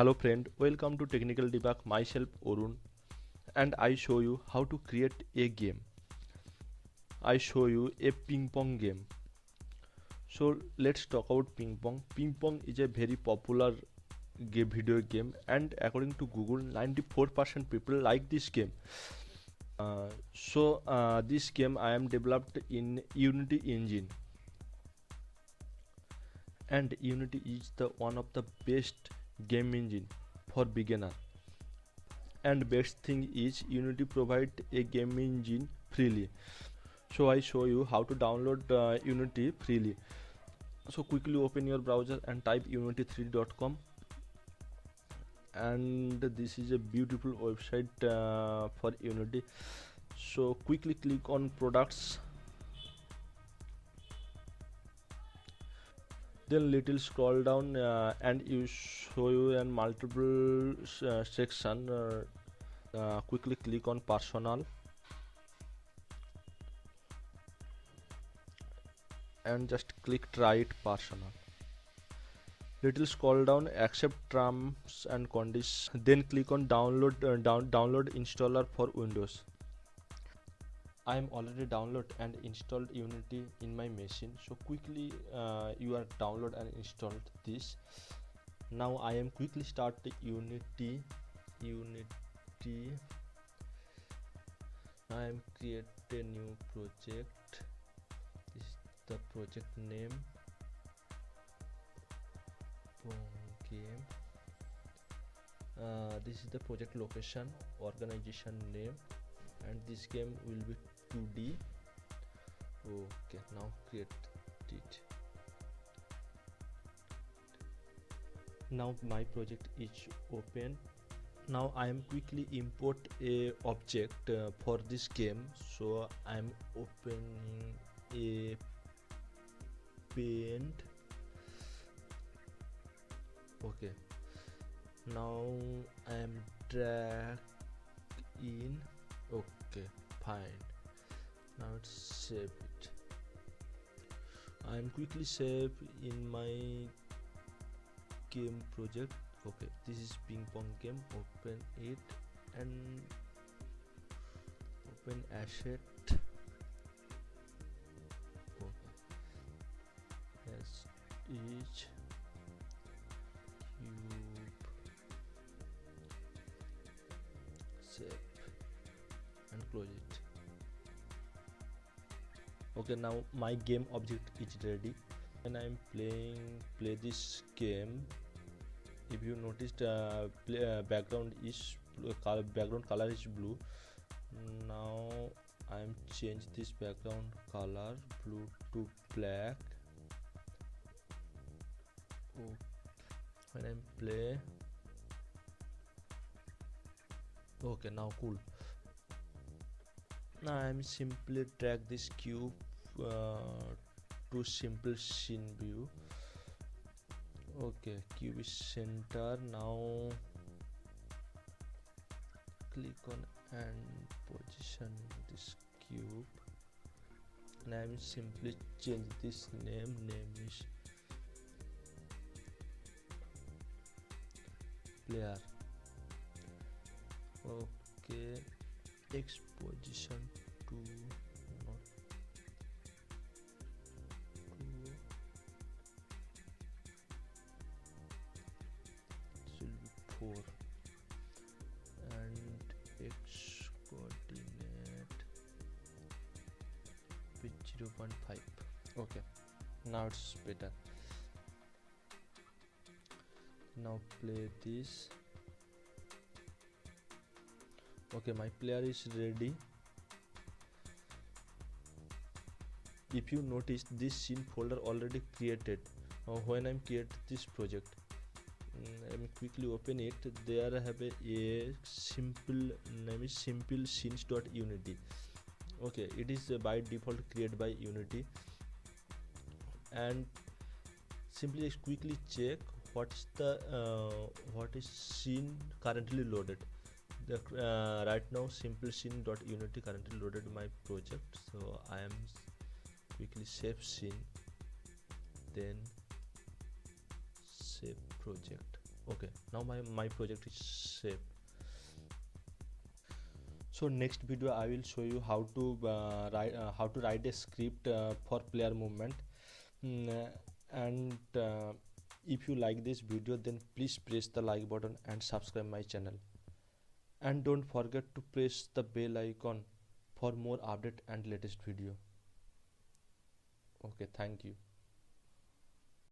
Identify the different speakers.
Speaker 1: Hello friend, welcome to Technical Debug. Myself Arun, and I show you how to create a game. I show you a ping pong game. So let's talk about ping pong. Ping pong is a very popular video game, and according to Google, 94% people like this game. This game I am developed in Unity engine, and Unity is the one of the best game engine for beginner. And best thing is Unity provide a game engine freely. So I show you how to download Unity freely. So quickly open your browser and type unity3.com, and this is a beautiful website for Unity. So quickly click on products, then little scroll down and you show you an multiple section. Quickly click on personal and just click try it personal. Little scroll down, accept terms and conditions, then click on download download installer for Windows. I am already download and installed Unity in my machine, so quickly you are download and installed this. Now I am quickly start the Unity. I am create a new project. This is the project name, Pong game. This is the project location, organization name, and this game will be 2D. Okay, now create it. Now my project is open. Now I am quickly import a object for this game, so I am opening a paint. Okay, now I am drag in. Okay, fine. Now let's save it. I am quickly save in my game project. Okay, this is ping pong game. Open it and open asset. Okay, as each cube, save and close it. Okay, now my game object is ready, and I am play this game. If you noticed, background color is blue. Now I am change this background color blue to black. Oh, when I play, okay, now cool. Now I am simply drag this cube to simple scene view. Okay, cube is center. Now click on and position this cube, and I am simply change this name. Name is player. Okay, X position to not to, will be 4, and X coordinate with 0.5. Okay, now it's better. Now play this. Okay, my player is ready. If you notice, this scene folder already created. When I'm create this project, I'm quickly open it. There I have a simple name is simple scenes.unity. Okay, it is by default created by Unity, and simply quickly check what's the what is scene currently loaded. Right now simple scene.unity currently loaded my project, so I am quickly save scene, then save project. Okay, now my project is saved. So next video I will show you how to write a script for player movement. And if you like this video, then please press the like button and subscribe my channel, and don't forget to press the bell icon for more update and latest video. Okay, thank you.